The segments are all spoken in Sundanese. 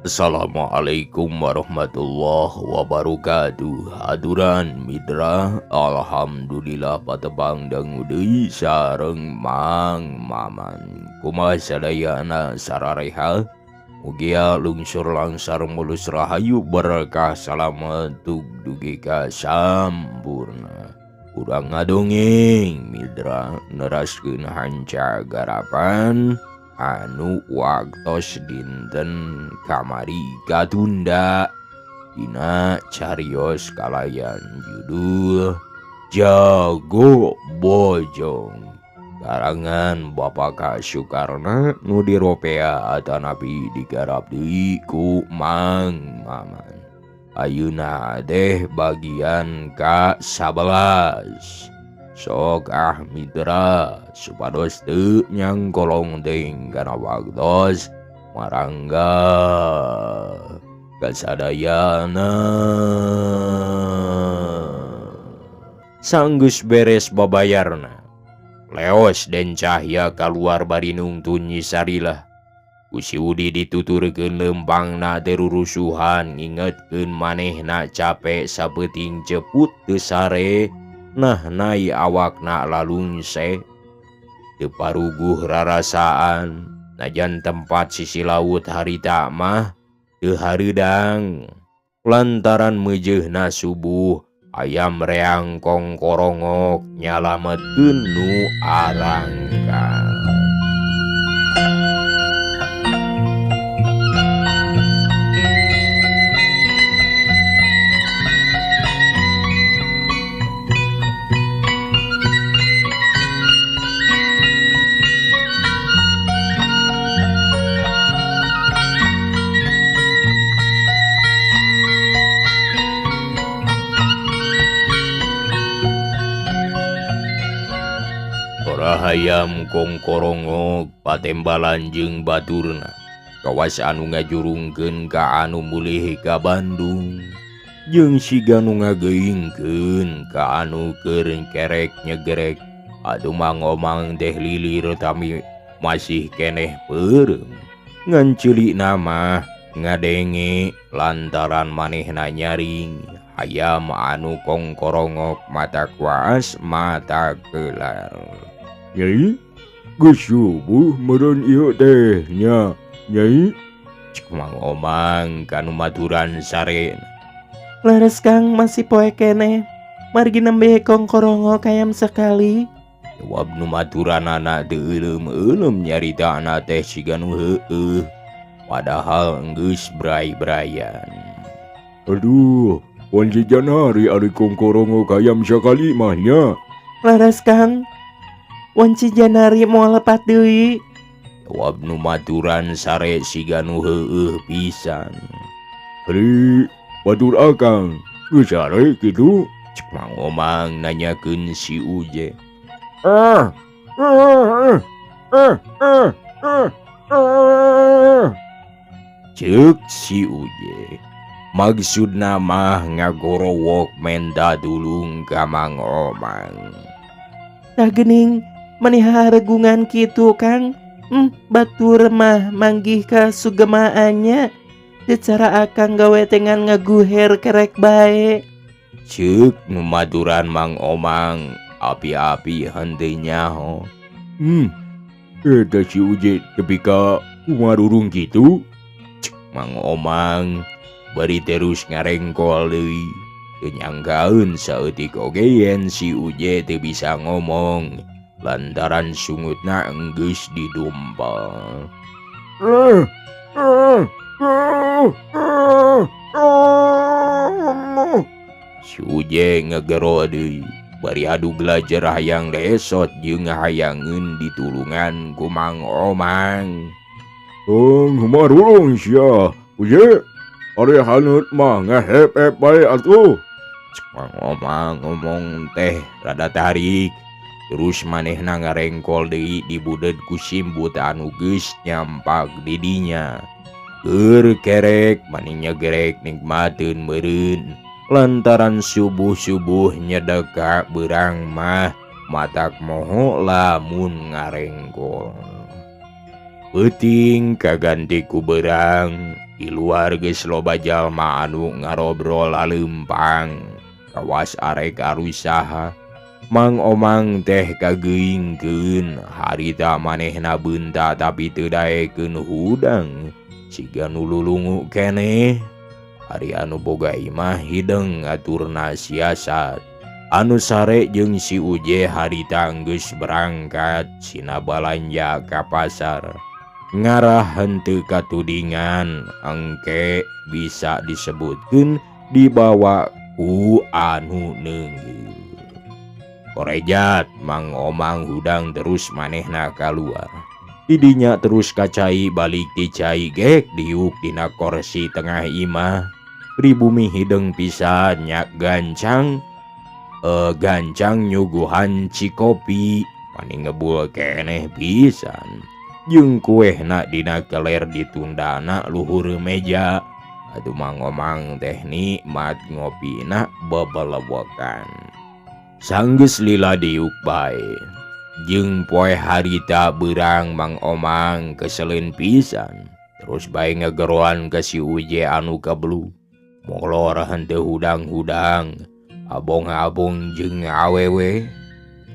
Assalamualaikum warahmatullahi wabarakatuh. Aduran mitra, alhamdulillah patebang dangudui sareng Mang Maman. Kumaha sadayana sarareha? Mugia lungsur langsar mulus rahayu berkah salamet dugi ka sampurna. Urang ngadongeng mitra neraskeun hanca garapan anu waktos dinten kamari katunda dina carios kalayan judul Jago Bojong karangan Bapak K. Sukarna nu diropea atanapi digarap deui ku Mang Maman. Ayeuna deh bagian ka-11. Sok mitra supados teu nyangkolong deing kana waktos marangga kasadayana sanggeus beres babayarna leos den cahya kaluar bari nungtun nyisarilah ku si Udi dituturkeun lempangna terurusuhan ngingetkeun manehna capek sapeuting ceput teu sare. Nah nai awakna lalungse teu paruguh rarasaan najan tempat sisi laut harita mah teu hareudang lantaran meujeuhna subuh ayam reang kongkorongok nyalametkeun nu arangkan. Hayam kongkorongok patembalan jeung baturna kawas anu ngajurungkeun ka anu mulih ka Bandung jeung siga nu ngageuingkeun ka anu keur kerek nyegerek. Aduh Mang Omang teh lilir tami masih keneh peureum ngan ceulikna mah ngadenge lantaran manehna nyaring hayam anu kongkorongok mata kuas mata kelar. Nyai, geus subuh meureun ieu teh nya, Nyai. Cek Mang Omang kanu maturan sarena. Leres Kang masih poe keneh. Margi nembe kongkorongok hayam sakali. Jawab nu maturanana teu euleum-euleum nyaritana teh siga nu heueuh. Padahal geus bray-brayan. Aduh, wan sejan hari ari kongkorongok hayam sakali mah nya. Leres Kang. Wanci janari moal lepat deui. Jawab nu maturan sare siga nu heueuh pisan. Hari batur akang geus sare kitu? Cek Mang Omang nanyakeun si Uje. Cek si Uje. Maksudna mah ngagorowok menda dulung ka Mang Omang. Tah geuning maniha regungan kitu Kang. Batur mah manggih ka sugemaannya. Teu cara akang gawe tengan ngaguher kerek bae. Ceuk nu maturan Mang Omang api-api henteu nyaho. Eta si Uje tepi ka umarurung kitu? Cek Mang Omang bari terus ngarengkol deui. Teu nyangkaeun saeutik oge yen si Uje teu bisa ngomong lantaran sungutna enggeus didumpal. Si Uje ngegero deui bari adu belajar hayang lesot jeung hayangeun ditulungan ku Mang Omang. Humarulung sia Uje. Ari haneut mah ngehep-hep bae atuh. Cek Mang Omang ngomong teh rada tarik. Terus manehna ngarengkol deui di buded ku simbut anu geus nyampak didinya. Keur kerek maningnya gerek nikmateun meureun. Lantaran subuh-subuh nyedeka beurang mah matak moho lamun ngarengkol. Peuting kaganti ku beurang, di luar geus loba jalma anu ngarobrol aleumpang. Kawas arek arusaha, Mang Omang teh kageuingkeun harita manehna beunta tapi teu daekeun hudang. Siga nu lulungu keneh. Ari anu boga imah hideng aturna siasat. Anu sare jeung si Uje harita geus berangkat sina balanja ka pasar. Ngarah henteu katudingan engke bisa disebutkeun dibawa ku anu neunggeu. Korejat Mang Omang hudang terus manehna kaluar. Didinya terus kacai balik ti cai gek diuk dina korsi tengah imah. Pribumi hideng pisan nyak gancang nyuguhan cikopi maning ngebul keneh pisan. Jeung kuehna dina keler ditundana luhur meja. Atuh Mang Omang teh nikmat ngopina bebelewokan. Sanggeus lila diuk bae. Jeung poe harita beurang Mang Omang keseleun pisan. Terus bae ngageroan ka si Uje anu kabelu. Molor henteu hudang-hudang, abong-abong jeung awewe.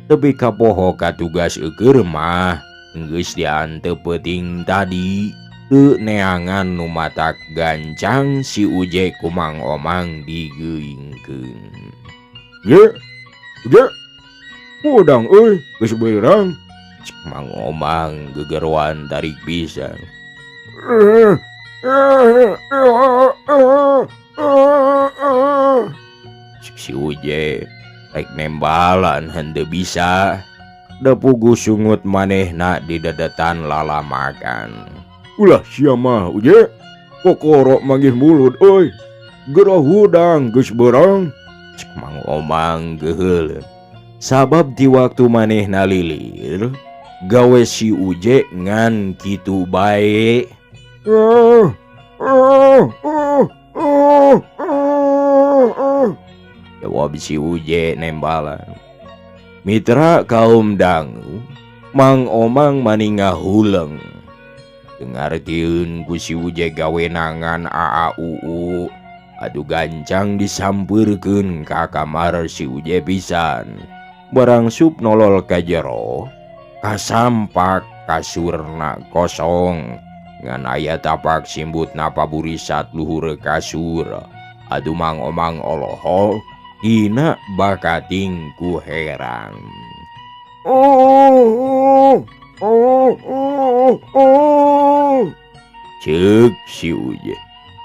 Tepi ka poho katugas eukeur mah geus diantep peuting tadi. Teu neangan nu matak gancang si Uje ku Mang Omang digeuingkeun. Ye, Uje, hudang euy, geus beurang. Cek Mang Omang gegeroan tarik pisan. Si Uje rek nembalan henteu bisa. Da puguh sungut manehna di dedetan lalamakan. Ulah sia mah Uje, kokoro manggih mulut euy. Gerah hudang geus beurang. Cek Mang Omang geheul. Sabab di waktu manehna lilir, gawe si Uje ngan kitu bae. Jawab si Uje nembalan. Mitra kaum dangu, Mang Omang maninga huleng. Dengarkeun ku si Uje gawe nangan AAUU. Adu gancang disampeurkeun ka kamar si Uje pisan. Barang sup nolol ka jero, kasampak kasurna kosong. Ngan aya tapak simbutna paburisat luhur kasur. Adu Mang Omang oloho dina bakating ku heran. Ceuk si Uje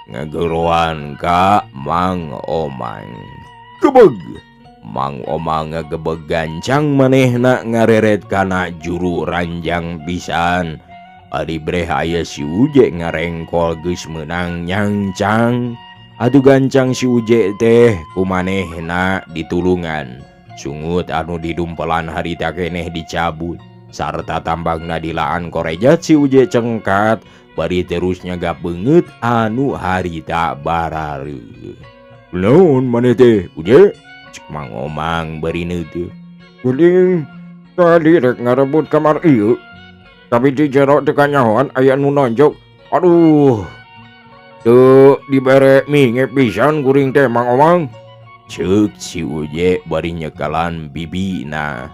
ngageroan ka Mang Omang. Gebeg. Mang Omang ngagebeg gancang manehna ngareret kana juru ranjang pisan. Ari breh aya si Uje ngarengkol geus meunang nyancang. Adu gancang si Uje teh kumanehna ditulungan. Sungut anu didumpelan harita keneh dicabut. Sarta tambangna dilaan korejat si Uje cengkat. Bari terus nyagap beungeut anu harita barareu. Naon maneh teh Uje? Cek Mang Omang bari neuteup. Kuring tadi rek ngarebut kamar ieu. Tapi di jero teu kanyahoan aya nu nonjok. Aduh. Teu dibere minge pisan kuring teh Mang Omang. Ceuk si Uje bari nyekalan bibina.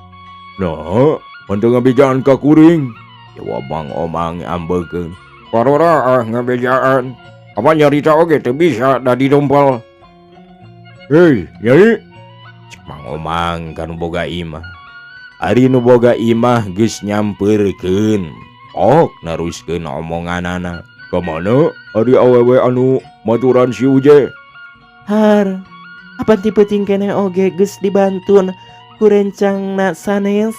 Nah, henteu ngabejaan ka kuring. Jawab Mang Omang ambekeun. Parora ngabejaan. Apa nyarita oge teu bisa da didompel. Hei, Nyai. Cek Mang Omang kan boga imah. Ari nu boga imah geus nyampeurkeun. Ok naruskeun omonganana. Kamana ari awewe anu maturan si Uje? Har, apa tipe tingkene oge geus dibantun ku rencangna sanes.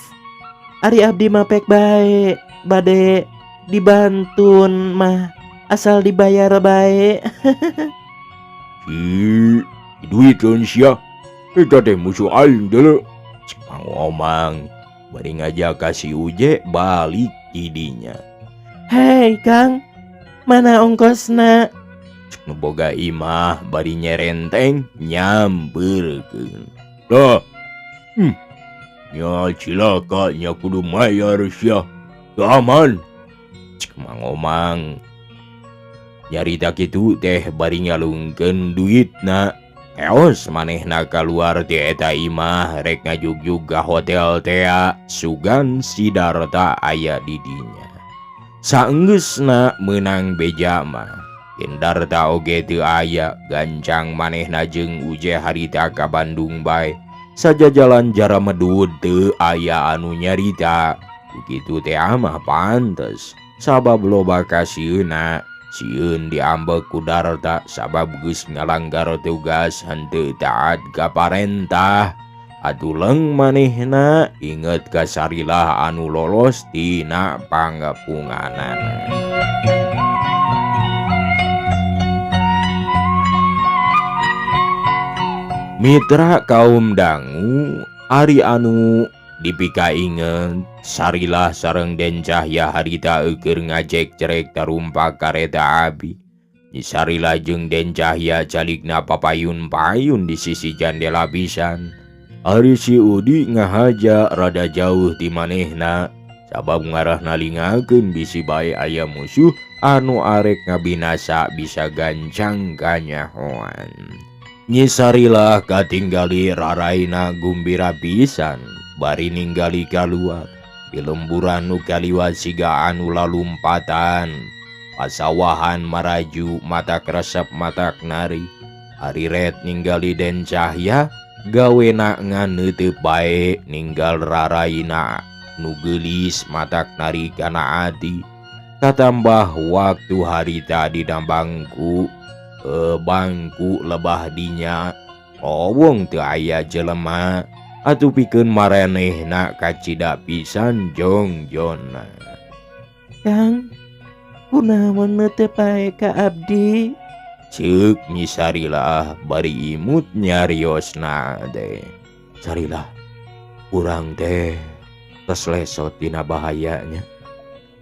Ari abdi mah pek bae, bade dibantun mah asal dibayar bae. duit kan sia. Kita teh musuh aing dulu. Cek Mang Omang. Bari ngajak si Uje balik kidinya. Hei Kang, mana ongkosna? Cek nu boga imah bari nyerenteng nyamperkeun. Lah. Nya cilaka nya kudu mayar sia. Teu aman. Cek Mang Omang. Nyarita kitu teh bari ngalungkeun duitna. Eos manehna kaluar ti eta imah rek ngajugjug ka hotel tea sugan Sidarta aya di dinya. Saenggeusna meunang beja mah Kendarta oge teu aya, gancang manehna jeung Uje harita ka Bandung bae. Saja jalan jara medud teu aya anu nyarita. Begitu teh mah pantes sabab loba kasieuna. Sieun diambek ku Darta sabab geus ngalanggar tugas henteu taat ka parentah. Aduleng manehna inget ka Sarilah anu lolos tina pangepunganana. Mitra kaum dangu ari anu dipika inget Sarilah sareng Den Cahya harita eukeur ngajek cerek tarumpak kareta api. Nyi Sarilah jeung Den Cahya calikna papayun-payun di sisi jandela pisan. Ari si Udi ngahaja rada jauh ti manehna sabab ngarah nalingakeun bisi bae aya musuh anu arek ngabinasa bisa gancang kanyahoan. Nyi Sarilah katinggali raraina gumbira pisan bari ninggali kaluar. Di lemburan nu kaliwat siga anu lalumpatan, pasawahan maraju mata kresep matak nari. Ari ret ninggali Den Cahya gawena nganeuteup bae ninggal raraina nu geulis matak nari kana ati. Katambah waktu harita didambangku bangku lebah dinya lowong teu aya jelema. Atuh pikeun maranehna kacida pisan jongjonna. Kang, kunaon teu pae ka abdi? Ceuk Nyi Sarilah bari imut nyariosna teh. Sarilah, urang teh tos lesot dina bahayanya.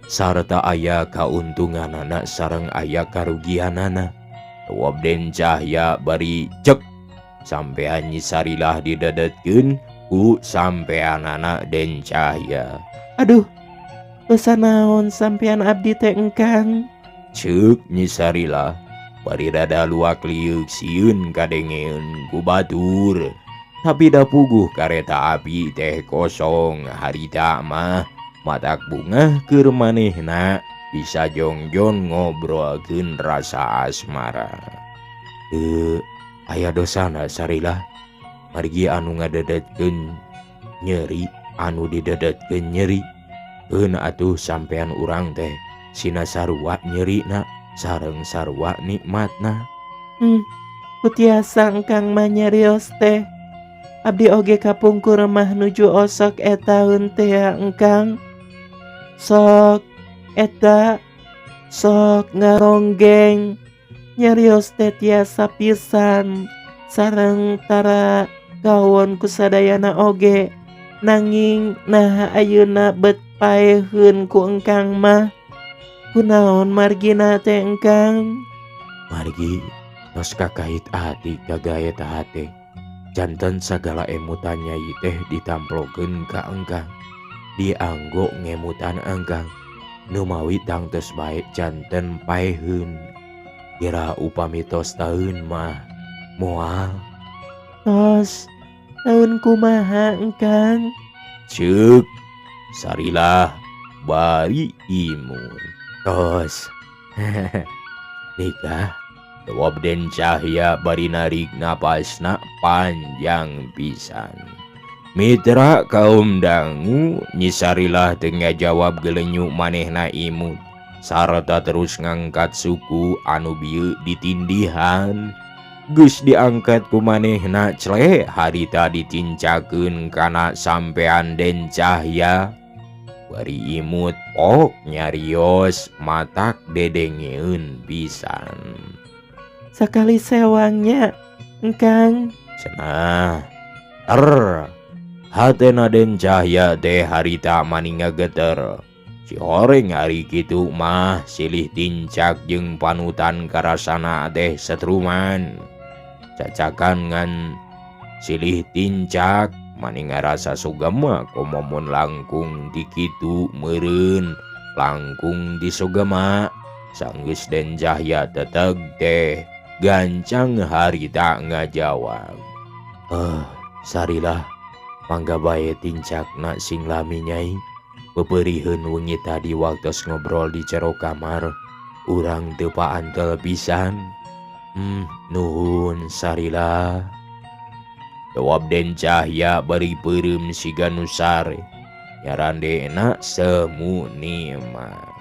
Sarta aya kauntunganana sareng aya karugianana. Tuwab Den Cahya bari cek sampean Nyi Sarilah didadetkeun ku sampeanana Den Cahya. Aduh, pesan naon sampean abdi teh engkang? Ceuk Nyi Sarilah bari rada luak liuk sieun kadengeun ku batur. Tapi da puguh kareta api teh kosong harita mah matak bungah keur manehna bisa jongjon ngobrolkeun rasa asmara. Aya dosana Sarilah margi anu ngadedetkeun nyeri anu didedetkeun nyeri. Eun atuh sampean urang teh sina sarua nyerina sareng sarua nikmatna. Kutiasa engkang mah nyarios teh. Abdi oge kapungkur mah nuju osok eta henteu ya engkang. Sok eta sok ngaronggeng nyarios teh tiasa pisan sareng tara gawon kusadayana oge. Nanging nah ayeuna bet paeheun ku engkang mah. Kunaon margina teh engkang? Margi tos kakait ati kagaya tah teh. Janten sagala emutan Nyai teh ditamplokeun ka engkang. Dianggo ngemutan engkang. Nu mawi tang tos bae janten paeheun. Kira upami tos taeun mah moal. Tos taun kumaha engkang? Ceuk Sarilah bari imun. Tos nikah. Tuwab Den Cahya bari narik napasna panjang pisan. Mitra kaum dangu Nyi Sarilah teu ngajawab gelenyu manehna imut. Sarta terus ngangkat suku anu bieu ditindihan. Geus diangkat ku manehnacle harita ditincakeun kana sampean Den Cahya. Bari imut pok nyarios matak dedengeun pisan. sakali sewangnya engkang. Cenah. Hatena Den Cahya teh harita maninga geter. Si horeng hari kitu mah silih tincak jeung panutan karasana teh setruman. Cacakan ngan silih tincak maninga rasa sugama komomun langkung di kitu meureun langkung di sugama. Sanggeus Den Cahya teteg teh gancang harita ngajawab. Sarilah mangga bae tincakna sing lami Nyai. Beperieun wengi tadi waktos ngobrol di jero kamar, urang teu paantel pisan. Nuhun sarilah. Jawab Den Cahya bari peureum siga nu sare. Nyarandena semuni mah.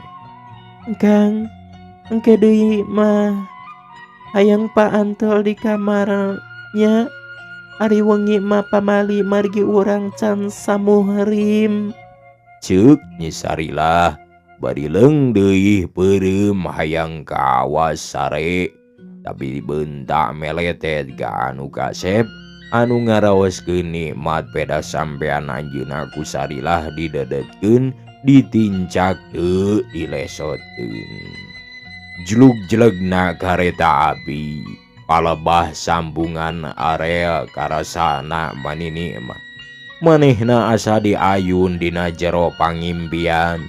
Engkang, engke deui mah hayang paantel di kamarnya. Ari wengi mah pamali margi urang can samuhrim. Ceuk Nyi Sarilah bari leung deui peureum hayang ka awas sare. Tapi bentak meletet ka anu kasep anu ngaraoskeun nikmat peda sampean anjeunna ku Sarilah didedetkeun ditincak teu dilesotkeun. Jelug-jelegna kareta api palebah sambungan area karasana manini mah. Manehna asa diayun dina jero pangimpian,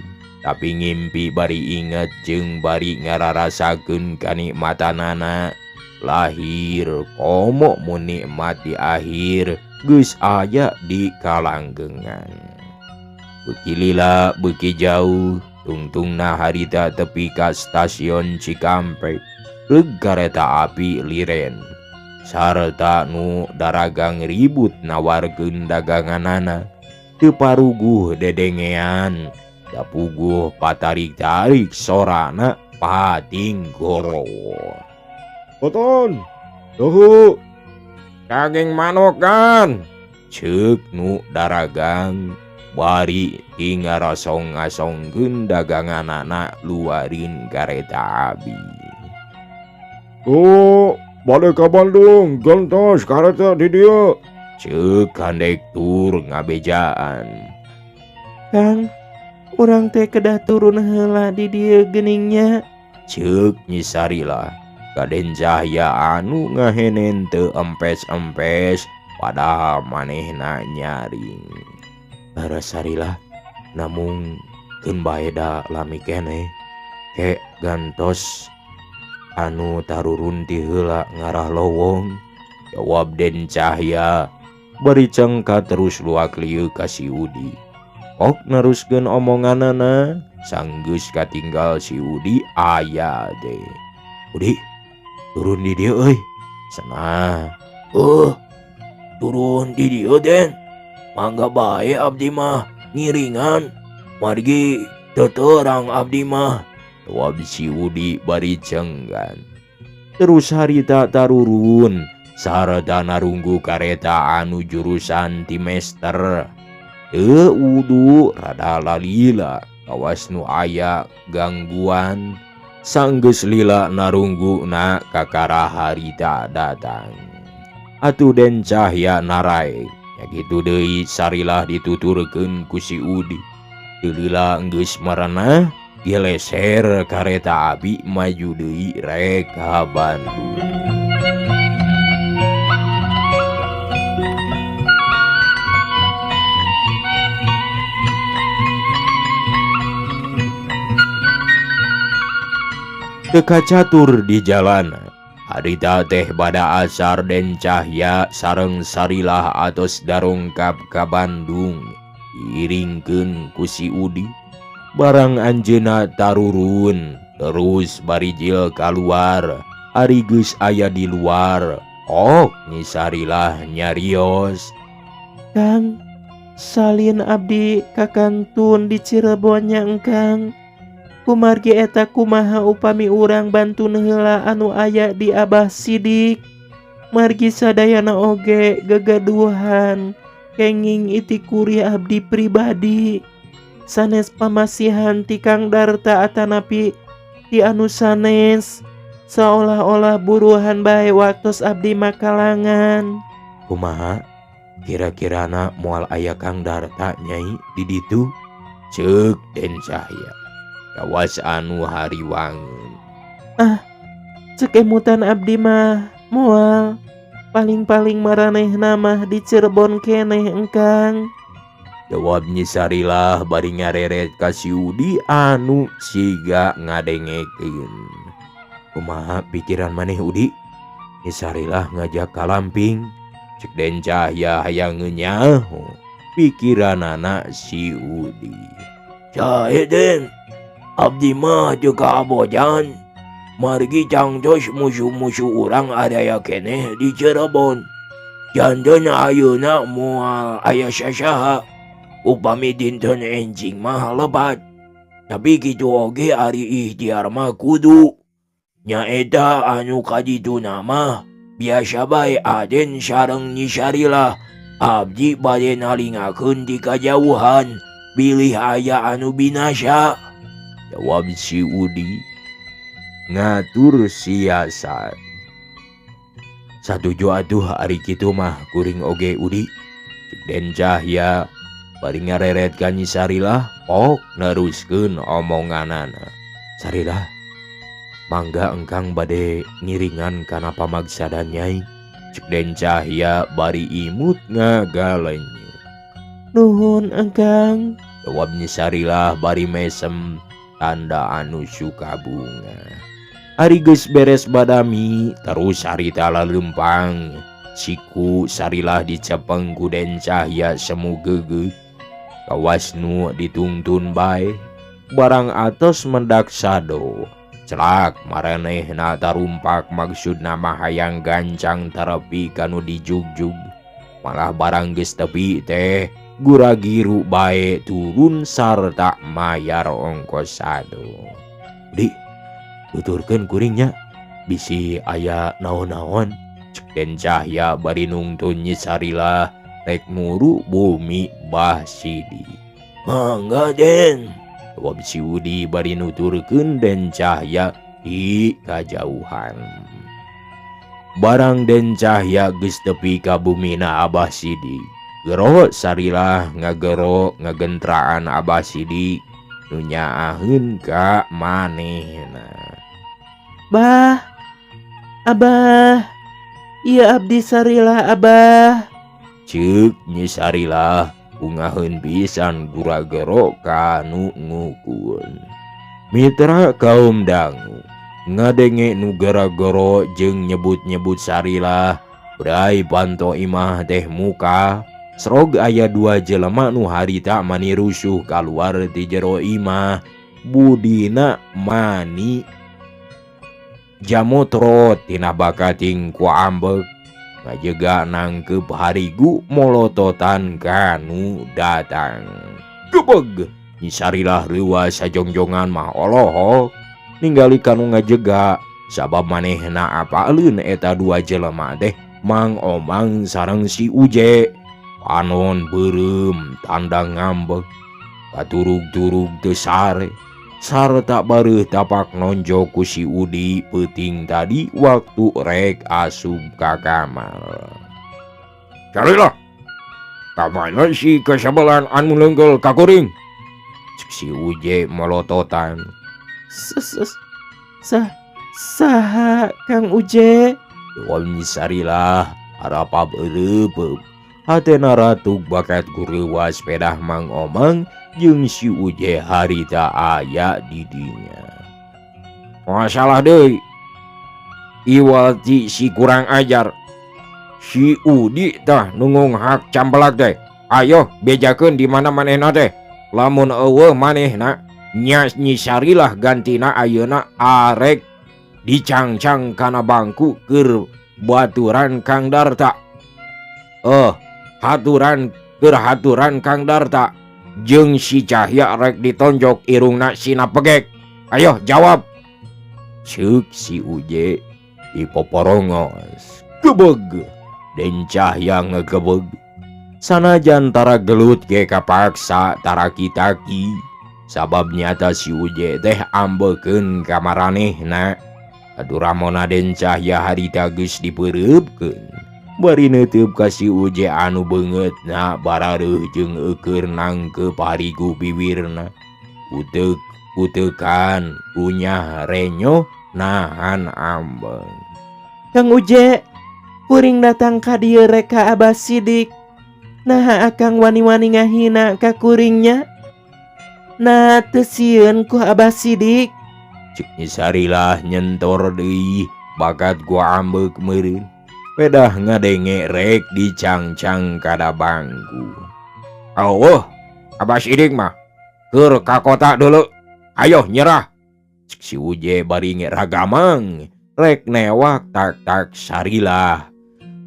tapi ngimpi bari inget jeung bari ngararasakeun kanikmatanana. Lahir komo mun nikmat di akhir geus aya di kalanggengan. Beuki lila beuki jauh tungtungna harita tepi ka stasiun Cikampek. Reug kareta api liren sarta nu daragang ribut nawarkeun daganganana. Teu paruguh dedengean da puguh patarik-tarik sorana pating gorowo. Poton, tuhu, daging manuk kan? Ceuk nu daragang bari tingarasong-asongkeun daganganana luarin kareta api. Balik ke Bandung, gentos kareta di dieu. Ceuk kondektur ngabejaan. Kang, urang teh kedah turun heula di dieu geuningnya. Ceuk Nyi Sarilah ka Den Cahya anu ngahenen teu empes-empes padahal manehna nyaring. Bara Sarilah namung keun bae da lami keneh ke gantos anu tarurun ti heula ngarah lowong. Jawab Den Cahya bari cengka terus luak lieu ka si Udi. Kok neruskeun omonganana sanggeus katinggal si Udi aya teh. Udi, turun di dieu euy. Cenah. Turun di dieu Den. Mangga bae abdi mah ngiringan. Margi teu terang abdi mah. Jawab si Udi bari cenggan. Terus harita tarurun sarta narunggu kareta anu jurusan ti Mester. Teu udu rada lalila kawas nu aya gangguan. Sanggeus lila narungguna kakara harita datang. Atuh Den Cahya narai nya kitu deui Sarilah dituturkeun ku si Udi. Teu lila geus marenah gileser kareta api maju deui rek ka Bandung. Teka catur di jalan harita teh bada asar Den Cahya sareng Sarilah atos darongkap ka Bandung diiringkeun ku si Udi. Barang anjeunna tarurun terus barijil kaluar. Ari geus aya di luar Nyi Sarilah nyarios. Kang, salin abdi kakantun di Cirebonnya engkang. Kumargi eta kumaha upami urang bantun heula anu aya di Abah Sidik. Margi sadayana oge gagaduhan kenging iti kuri abdi pribadi. Sanes pamasihan ti Kang Darta atanapi ti anu sanes. seolah-olah buruhan bae waktos abdi makalangan. Kumaha? Kira-kirana moal aya Kang Darta nyai di ditu? Ceuk Den Cahya. Kawas anu hariwangun. Cek emutan abdi mah moal paling-paling maranehna mah di Cirebon keneh engkang. Jawab Nyi Sarilah bari ngareret ka si Udi anu siga ngadengekeun. Kumaha pikiran maneh Udi? Nyi Sarilah ngajak ka lamping. Cek Den Cahya hayang nyaho pikiranana si Udi. Jahe Den, abdi mah juga abojan. Margi cangcos musuh-musuh urang adaya keneh di Cirebon. Janten ayeuna moal aya sasaha. Upami dinten enjing mah lebat. Tapi kitu oge ari ikhtiar mah kudu. Nyaeta anu kadituna mah biasa bae Aden sareng Nyi Sarilah abdi bade nalingakeun di kajauhan bilih aya anu binasa. Jawab si Udi. Ngatur siasat. Satuju atuh ari kitu mah kuring oge Udi. Cek Den Cahya bari ngareret ka Nyi Sarilah pok neruskeun omonganana. Sarilah, mangga engkang bade ngiringan kana pamagsada Nyai. Cek Den Cahya bari imut ngagalenya. Nuhun engkang. Jawab Nyi Sarilah bari mesem tanda anu suka bunga. Ari geus beres badami terus harita lalempang. Siku Sarilah dicepeng ku Den Cahya semu geugeuh. Kawas nu ditungtun bae barang atos mendak sado. Celak maranehna tarumpak maksudna mah hayang gancang terepi kanu dijugjug. Malah barang geus tepi teh gura-giru bae turun sarta mayar ongkos sado. Di tuturkeun kuringnya bisi aya naon-naon. Cek Den Cahya bari nungtun Nyi Sarilah rek nuru bumi Bah Sidi. Mangga Den. Jawab si Udi bari nuturkeun Den Cahya di kajauhan. Barang Den Cahya geus tepi ka bumina Abah Sidi. Gero Sarilah ngagero ngagentraan Abah Sidi nu nyaaheun ka manehna. Bah, Abah, iya abdi Sarilah Abah. Ceuk Nyi Sarilah ungaheun pisan gura-gero kanu ngukun. Mitra kaum dangu ngadenge nu gara-garo jeung nyebut-nyebut Sarilah brai panto imah teh muka. Srog aya dua jelema nu harita mani rusuh kaluar ti jero imah. Budina mani jamotro tina bakating ku ambek. Ngajega nangkep harigu molototan kanu datang. Gebeg Nyi Sarilah reuwas sajongjongan mah olohok ningali kanu ngajega. Sabab manehna apaleun eta dua jelema teh Mang Omang sareng si Uje. Panon beureum tanda ngambek. Katurug-turug teu sare. Sarta bareuh tapak nonjok ku si Udi peuting tadi waktu rek asup ka kamar. Sarilah, kamana si kasabalan anu leunggel ka kuring? Cek si Uje melototan. Saha Kang Uje? Jawab Nyi Sarilah harapa beureup. Hatena ratuk bakat gureuwas pedah Mang Omang jeung si Uje harita aya di dinya. Masalah deui. Iwal si kurang ajar. Si Udi tah nunggung hak campelak teh. Ayo bejakeun di mana manehna teh. Lamun eueuh manehna Nyi Sarilah gantina ayeuna arek dicangcang kana bangku keur baturan Kang Darta. Haturan Kang Darta jeung si Cahya rek ditonjok irungna sina pegek. Ayo jawab. Ceuk si Uje dipoporongos. Gebeg Den Cahya ngegebeg. Sanajan tara gelut ge kapaksa tara kitaki. Sabab nyata si Uje teh ambekeun ka maranehna. Atuh ramona Den Cahya harita geus dipereupkeun. Bari neuteub ka si Uje anu beungeutna barareuh jeung eukeur nangkeup harigu bibirna. Uteuk-uteukan runyah renyoh nahan ambeng. Kang Uje, kuring datang ka dieu rek ka Abah Sidik. Nah akang wani-wani ngahina ka kuringnya. Nah teu sieun ku Abah Sidik. Cek Nyi Sarilah nyentor deui bakat gua ambek meureun. Pedah ngadenge rek dicangcang kada bangku. Oh, Abah Sidik mah keur ka kota deuleu. Ayo nyerah. Cek si Uje bari ragamang rek newak tak-tak Sarilah.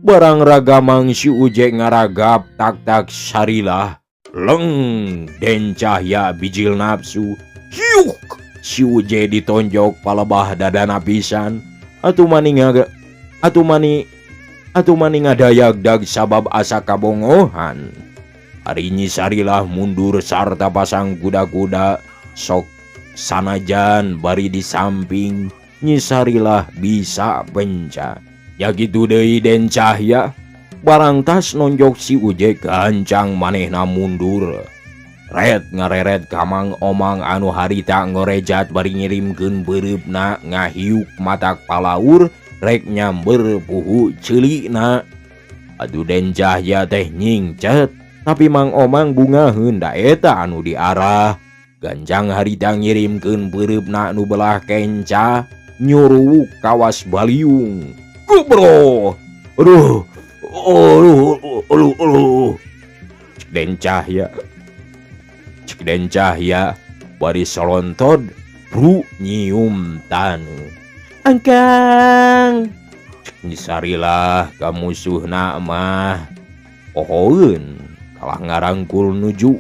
Barang ragamang si Uje ngaragap tak-tak Sarilah. Leng Den Cahya bijil nafsu. Hiuk! Si Uje ditonjok palebah dadana pisan. Atuh mani ngadayak dag sabab asa kabongohan. Hari Nyi Sarilah mundur sarta pasang kuda-kuda sok sanajan bari di samping Nyi Sarilah bisa penca. Ya gitu deui Den Cahya. Barang tas nonjok si Uje gancang manehna mundur. Red ngareret kamang omang anu harita ngorejat bari ngirimkeun beureupna ngahiuk matak palaur rek nyamber puhu ceulikna. Aduh Den Cahya teh nyingcet, tapi Mang Omang bungaheun da eta anu diarah. Gancang harita ngirimkeun beureupna anu belah kenca nyuruh kawas baliung. Kubro! Aduh. Cek Den Cahya bari solontod bru nyium tanu. Angkang. Cek Nyi Sarilah ka musuhna mah pohoeun kalah ngarangkul nuju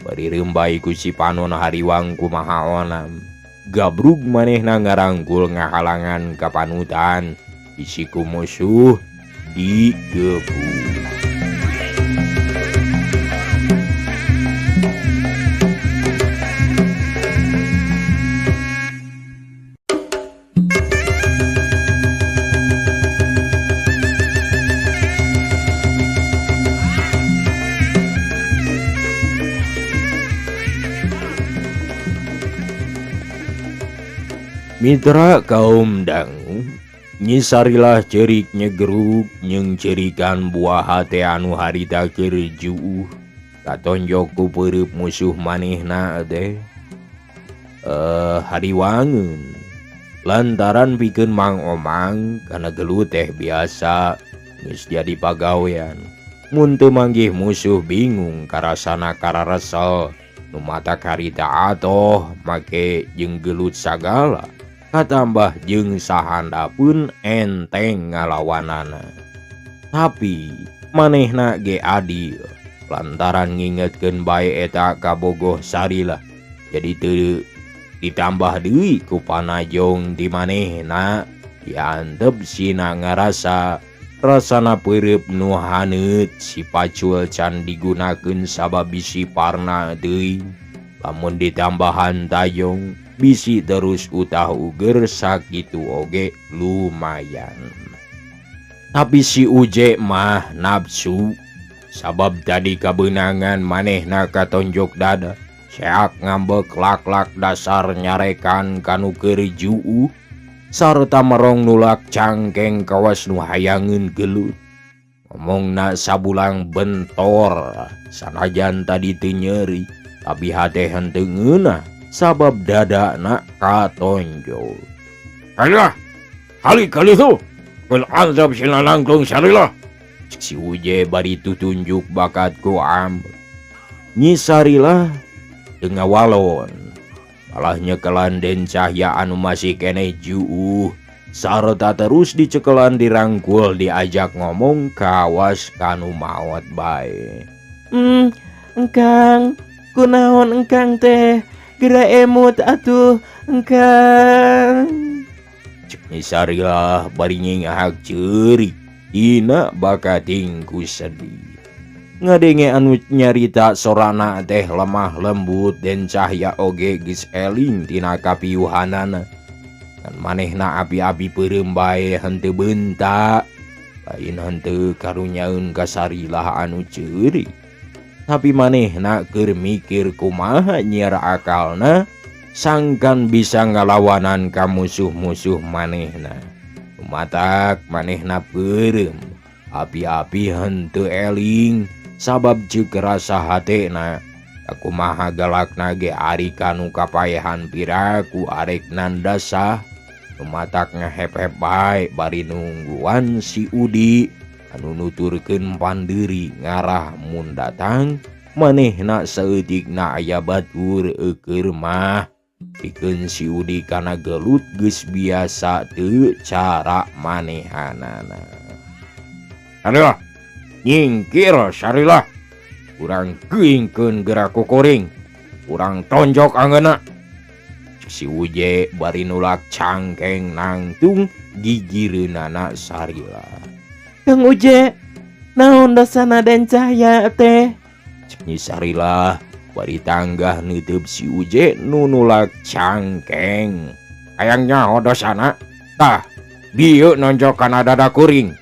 bari reumbai ku si panon hariwang kumaha onam. Gabrug manehna ngarangkul ngahalangan ka panutan bisi ku musuh digebuk. Mitra kaum dangu, Nyi Sarilah cerik nyegeruk nyeng cerikan buah hate anu harita keur juuh katonjok ku peureub musuh manehna teh. Hariwangeun lantaran pikeun Mang Omang kana gelut teh biasa geus jadi pagawean. Mun teu manggih musuh bingung karasana kararesel nu matak harita atoh make jeung gelut sagala. Katambah jeung sahandapun enteng ngalawanana. Tapi manehna ge adil lantaran ngingetkeun bae eta kabogoh Sarilah. Jadi teu ditambah deui ku panajong di manehna diantep sina ngarasa rasana peureub nu haneut si pacul can digunakeun sabab bisi parna deui. Lamun ditambahan tayong bisi terus utah uger sakitu oge lumayan. Tapi si Uje mah nafsu sabab tadi kabeunangan manehna katonjok dada seak ngambek lak-lak dasar nyarekan kanu keur juuh sarta merong nulak cangkeng kawas nu hayangeun gelut. Ngomongna sabulang bentor sanajan tadi teu nyeuri tapi hate henteu ngeunah sabab dadana katonjol. Sarilah, kali tu kul azab sila langkung Sarilah. Cek si Uje bari tutunjuk bakat ku ambek. Nyi Sarilah teu ngawalon malah nyekelan Den Cahya anu masih keneh juuh sarta terus dicekelan dirangkul diajak ngomong kawas kanu maot bae. Engkang, kunaon engkang teh? Geura emut atuh engkang. Cek Nyi Sarilah bari nyingahak ceurik dina bakating ku sedih. Ngadenge anu nyarita sorana teh lemah lembut Den Cahya oge geus eling tina kapiuhanana. Kan manehna abi-abi peureum bae henteu beunta, lain henteu karunyaeun ka Sarilah anu ceurik. Tapi manehna keur mikir kumaha nyiar akalna sangkan bisa ngalawanan ka musuh-musuh manehna. Matak manehna peureum abi-abi henteu eling sabab ceuk rasa hatena kumaha galakna ge ari kanu kapaehan piraku arek nandasah. Matak ngahep-hep bae bari nungguan si Udi anu nuturkeun pandeuri ngarah mun datang manehna saeutikna aya batur eukeur mah. Pikeun si Udi kana gelut geus biasa teu cara manehanana. Sarilah, nyingkir Sarilah. Urang geuingkeun gerak kukuring. Urang tonjok angeunna. Si Uje bari nulak cangkeng nangtung gigireunana Sarilah. Kang Uje, naon dosana Den Cahya teh? Cek Nyi Sarilah bari tanggah neuteub si Uje nu nulak cangkeng. Hayang nyaho dosana? Tah, dieu nonjok kana dada kuring.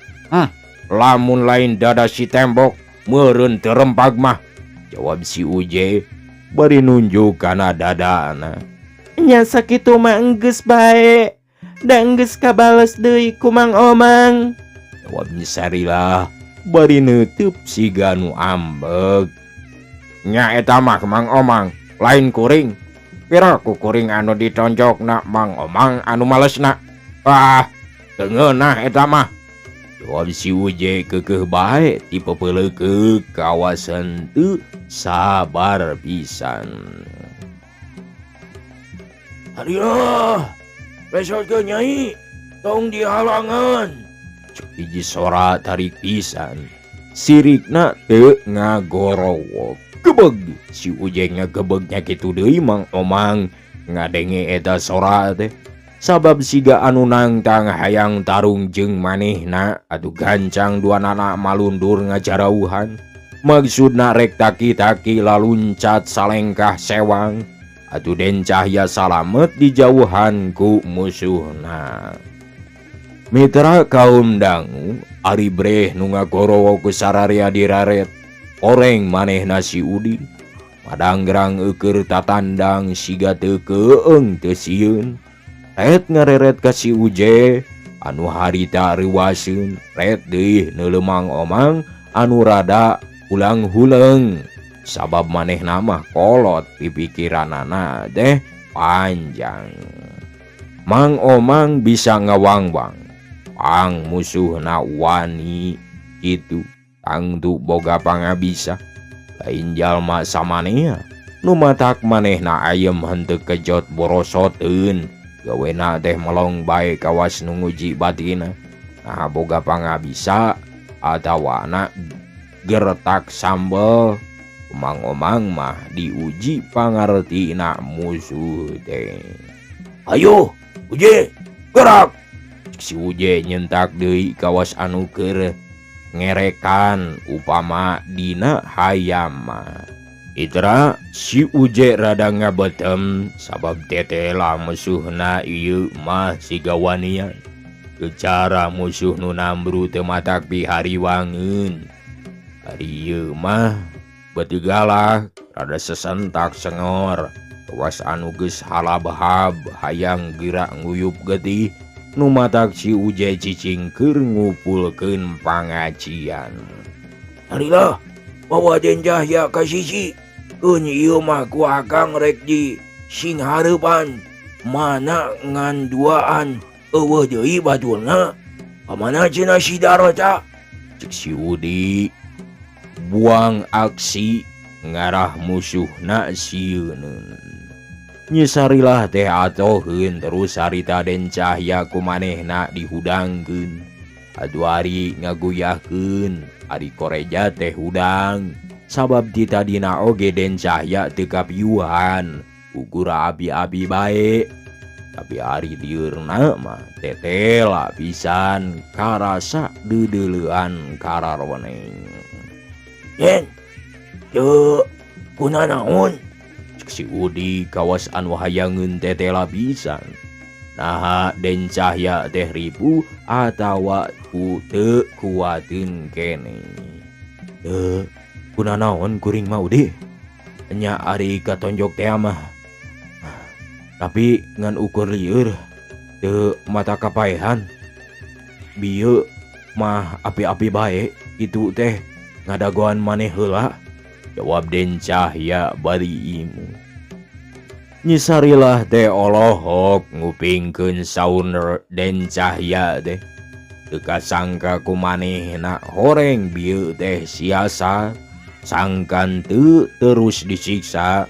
Lamun lain dada si tembok meureun teu rempag mah. Jawab si Uje bari nunjuk kana dadana. Nya sakitu mah enggeus bae. Da enggeus kabales deui ku Mang Omang. Jawab Nyi Sarilah bari neuteub si ganu ambek. Nya eta mah Mang Omang, lain kuring. Pira ku kuring anu ditonjokna Mang Omang anu malesna. Teu ngeunah eta mah. Jawab si Uje keukeuh bae ti pepeuleukeuk kawasan teu sabar pisan. Hadiah, besok ke Nyai, tong dihalangan. Cek hiji sora tarik pisan. Sirikna teu ngagorowok. Gebeg si Uje ngagebegnya kitu deui Mang Omang ngadenge eta sora teh. Sabab siga anu nangtang hayang tarung jeung manehna atuh gancang duanana malundur ngajarauhan. Maksudna rek taki-taki laluncat salengkah sewang. Atuh Den Cahya salamet di jauhan ku musuhna. Mitra kaum dangu ari breh nu ngagorowo ku sararea diraret. Oreng manehna si Udi. Madanggrang eukeur tatandang siga teu keung teu sieun. Ret ngareret ka si Uje anu harita reuwaseun. Ret deui neuleuh Mang Omang anu rada hulang-huleung. Sabab manehna mah kolot pipikiranana teh panjang. Mang Omang bisa ngawang-wang. Pang musuhna wani kitu tangtu boga pangabisa. Lain jalma samanea nu matak manehna ayem henteu kejot borosoteun. Gawena teh melong bae kawas nu nguji batina. Nah boga pangabisa atawana gertak sambel. Mang Omang mah diuji pangartina musuh teh. Ayo, Uje, gerak. Si Uje nyentak deui kawas anu keur ngerekan upama dina hayam mah. Itra si Uje rada ngabetem sabab tetela musuhna ieu mah siga wanian. Kecara musuh nu nambru teu matak pihariwangeun. Ari ieu mah beuteung galak, rada sesentak sengor, kawas anu geus halab-hab hayang gerak nguyup getih, nu matak si Uje cicing keur ngupulkeun pangacian. Harilah, bawa Den Cahya ka sisi. Keun ieu mah ku akang rek di sing hareupan. Mana ngan duaan eueuh deui batulna. Pamana cenah si Darota? Cek si Udi buang aksi ngarah musuhna sieun. Nyi Sarilah teh atoheun terus harita Den Cahya ku manehna dihudangkeun. Adu ari ngaguyahkeun, ari koreja teh hudang. Sabab di tadina oge Den Cahya teu kapiuhan, ukur abi-abi bae. Tapi ari liurna mah tetela pisan karasa deudeulean kararweneng. Den, teu kunaon? Cek si Udi kawas anu hayangeun tetela pisan. Naha Den Cahya teh ribu atawa ku teu kuatin kene. Kunanaon kuring mau di? Nya ari katonjok teh mah. Tapi ngan ukur lieur teu mata kapaehan. Bieu mah api-api bae kitu teh ngadagoan maneh heula. Jawab Den Cahya bari imu. Nyisarilah teh olohok ngupingkeun saur Den Cahya teh. Teu kasangka ku manehna horeng bieu teh siasa. Sangkan teu terus disiksa.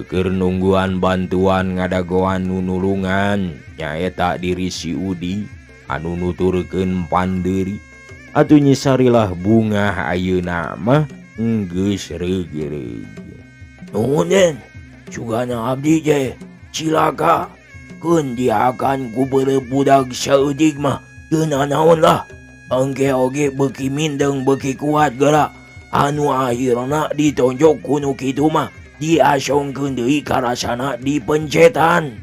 Keur nungguan bantuan ngadagoan nunulungan nyaeta diri si Udi anu nuturkeun pandeuri. Atuh nyisarilah bunga ayeuna mah geus reug-reug. Nuhun Den, sugana abdi je cilaka. Keun diakan ku budak saeutik mah teu nanaon lah. Engke oge beuki mindeng beuki kuat geura. Anu akhirna ditonjok kuno kitu mah diasongkeun deui karasana dipencetan.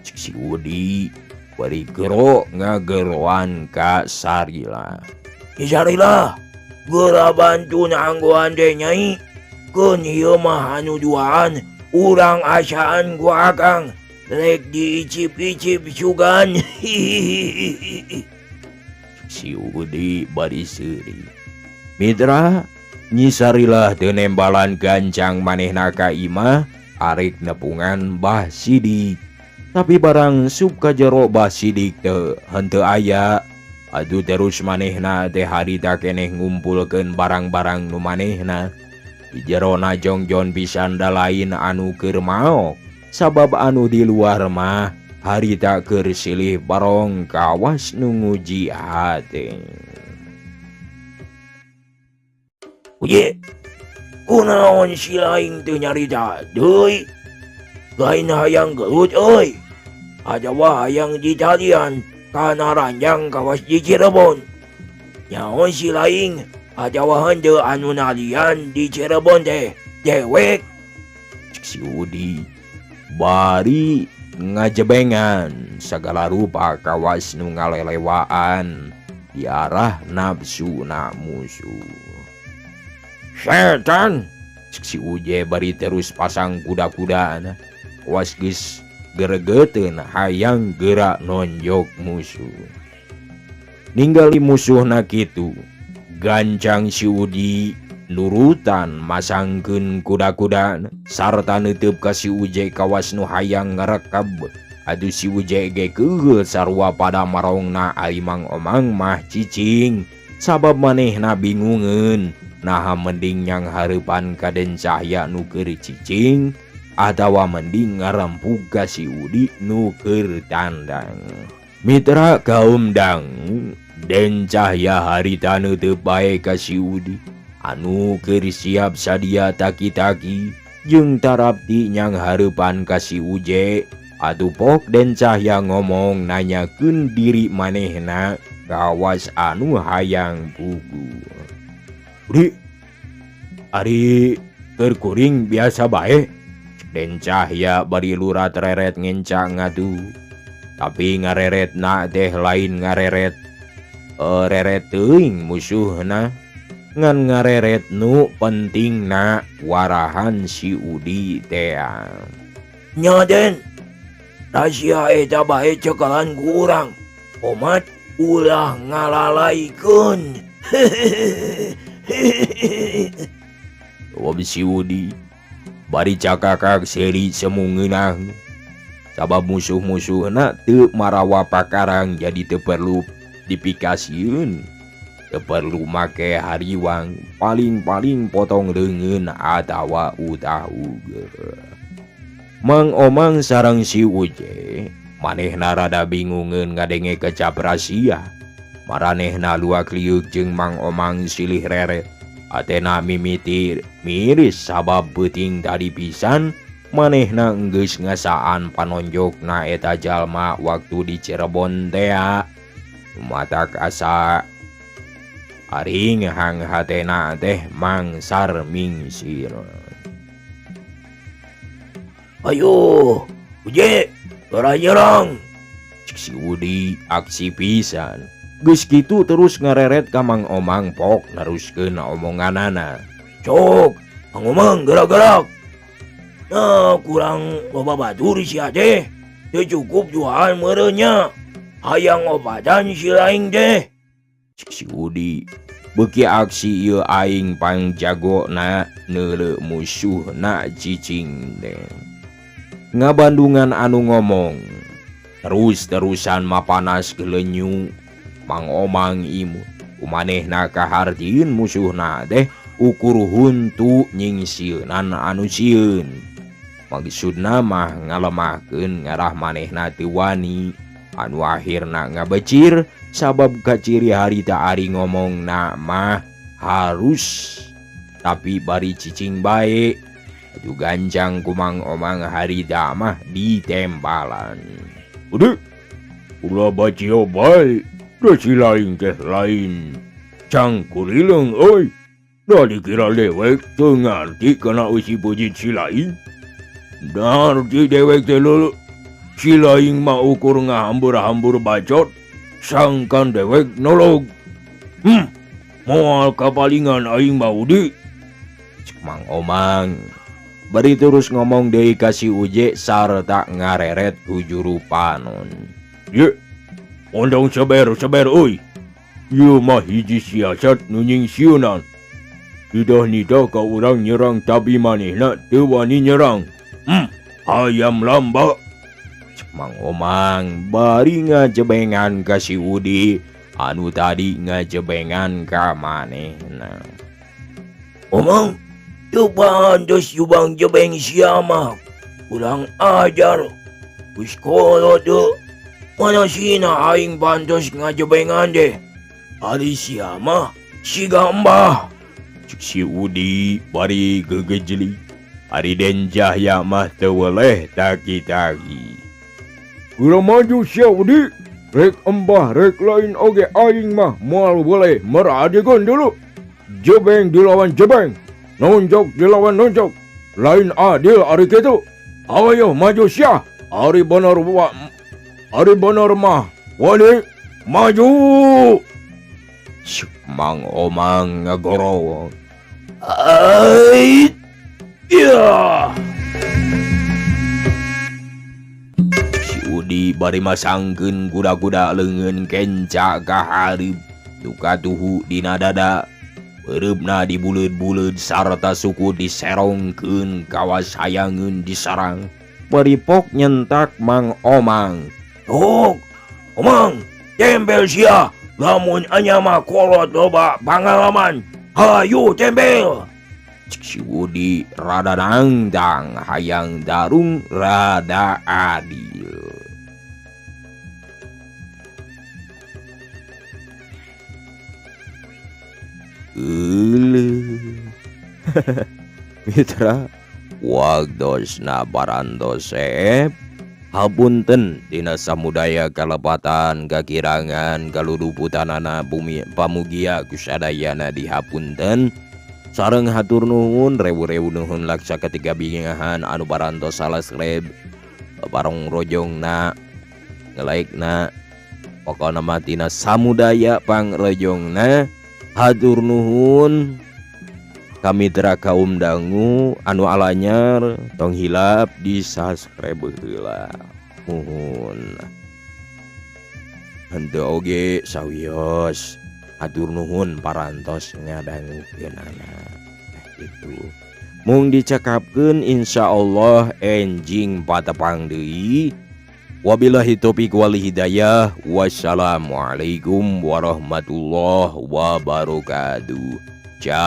Cik si Udi bari gero ngageroan ka Sarila. Sarila, geura bantu nanggoan teh nyai. Keun ieu mah anu duaan urang asaan ku akang. Rek diicip-icip sugan. Si Udi bari seuri. Mitra, nyisarilah teu nembalan gancang manehna ka imah arek nepungan Bah Sidik. Tapi barang sup ka jero Bah Sidik teu henteu aya. Adu terus manehna teh harita keneh ngumpulkeun barang-barang nu manehna. Di jerona jongjon pisan da lain anu keur maok. Sabab anu di luar mah harita keur silih barong kawas nu nguji hate. Uye, kunaon si laing teu nyarita deui? Lain hayang gelut euy. Ajawa hayang ditalian kana ranjang kawas di Cirebon. Nyaon si laing ajawa henteu anu nalian di Cirebon teh dewek. Cik si Udi bari ngajebengan segala rupa kawas nu ngalelewaan di arah nafsu na musuh. Setan, Cik si Uje bari terus pasang kuda-kudana. Was geus geregeteun hayang gerak nonjok musuh. Ninggali musuhna kitu, gancang si Udi nurutan masangkeun kuda-kudana sarta neuteub ka si Uje kawas nu hayang ngarekeb. Adu si Uje ge keugel sarua pada marongna ari Mang Omang mah cicing. Sabab manehna bingungeun naha mending nyang hareupan ka Den Cahya nu keur cicing atawa mending ngarempug ka si Udi nu keur tandang. Mitra kaum dangu, Den Cahya harita neuteub bae ka si Udi anu keur siap sadia taki-taki jeung tarapti nyang hareupan ka si Uje. Atuh pok Den Cahya ngomong nanyakeun diri manehna kawas anu hayang pugu. Udi, ari keur kuring biasa bae. Den Cahya bari lurat reret ngencang ngadu. Tapi ngareretna teh lain ngareret reret teuing musuhna. Ngan ngareret nu pentingna warahan si Udi teh. Nya Den, rahasia eta bae cekelan ku urang. Omat ulah ngalalaikeun. Jawab si Udi bari cakakak seri semungeunang. Sabab musuh-musuhna teu marawa pakarang jadi teu perlu dipikasieun. Teu perlu make hariwang, paling-paling potong leungeun atawa utah-uger. Mang Omang sareng si Uje manehna rada bingungeun ngadenge kecap rahasia. Maranehna luak liuk jeung Mang Omang silih reret. Atena mimiti miris sabab beuting tadi pisan manehna geus ngasaan panonjokna eta jalma waktu di Cirebon teh. Matak asa aring hang hatena teh mangsar mingsir. Ayo, Uje, geura nyerang. Cik si Udi aksi pisan. Geus kitu terus ngareret ka Mang Omang pok neruskeun omonganana. Cok, Mang Omang gerak-gerak. Nah, kurang loba batur sia teh. Teu cukup jualan merenya. Hayang obatan si laing teh. Cik si Udi beuki aksi ieu aing pangjagona neuleuh musuhna cicing teh. Ngabandungan anu ngomong terus-terusan mapanas gelenyu. Mang Omang imut kumanehna kahartieun musuhna teh ukur huntu nyingsieunan anu sieun. Maksudna mah ngalemahkeun ngarah manehna teu wani. Anu akhirna ngabecir sabab kaciri harita ari ngomongna mah harus. Tapi bari cicing bae aju ganjang ku Mang Omang harita mah ditembalan. Udah, ulah bacio baik. Da si lain teh lain. Cangkurileng oi. Da dikira dewek teu ngarti kana usi pujit si lain. Da ngarti dewek teh leuleuk. Si lain mah ukur ngahambur-hambur bacot. Sangkan dewek nolog. Moal kapalingan aing mah Udi. Cek Mang Omang bari terus ngomong deui ka si Uje sarta ngareret ku juru panon. Ye, ondong saber oi. Ieu mah hiji siasat nu nyingsieunan. Nidah-nidah ka urang nyerang tapi manehna teu wani nyerang. Ayam lamba. Cek Mang Omang bari ngajebengan ka si Udi anu tadi ngajebengan ka manehna. Omang, teu pantes jubang jebeng sia mah. Kurang ajar. Geus kolot teu. Mana sina aing pantes ngajebengan deh. Ari sia mah si Gambah. Cek si Udi bari gegejli. Ari Den Jahya mah teu weleh taki-taki. Kurang maju sia Udi. Rek embah rek lain oge aing mah moal boleh meradegan dulu. Jebeng dilawan jebeng. Nonjok dilawan nonjok. Lain adil ari kitu. Ayo maju sia. Ari bener mah wani maju. Syuk Mang Omang ngagorowo. Ait. Ya. Si Udi bari masangkeun kuda-kuda leungeun kenca ka hareup nu katuhu dina dada. Bereupna dibuleud-buleud sarta suku diserongkeun kawas hayangeun disarang. Bari pok nyentak Mang Omang. Tok, Omang, tempel sia. Lamun anya mah kolot loba pangalaman. Hayu tempel. Cik si Udi rada nangdang hayang darung rada adil. Mitra wagdosna barandosep hapunten dina samudaya kalepatan kakirangan kaluduputanana bumi pamugia kusadayana dihapunten sareng hatur nuhun rewu-rewu nuhun laksa ketiga bingahan anu barantos salaskreb barong rojongna ngelaikna pokona matina samudaya pangrojongna hatur nuhun kami tera kaum dangu anu alanyar tong hilap di subscribe heula muhun henteu oge sawios hatur nuhun parantos ngadangukeunana gitu mung dicakapkeun insyaallah enjing patepang deui wabillahi taufiq wal hidayah wassalamualaikum warahmatullahi wabarakatuh. Ciao.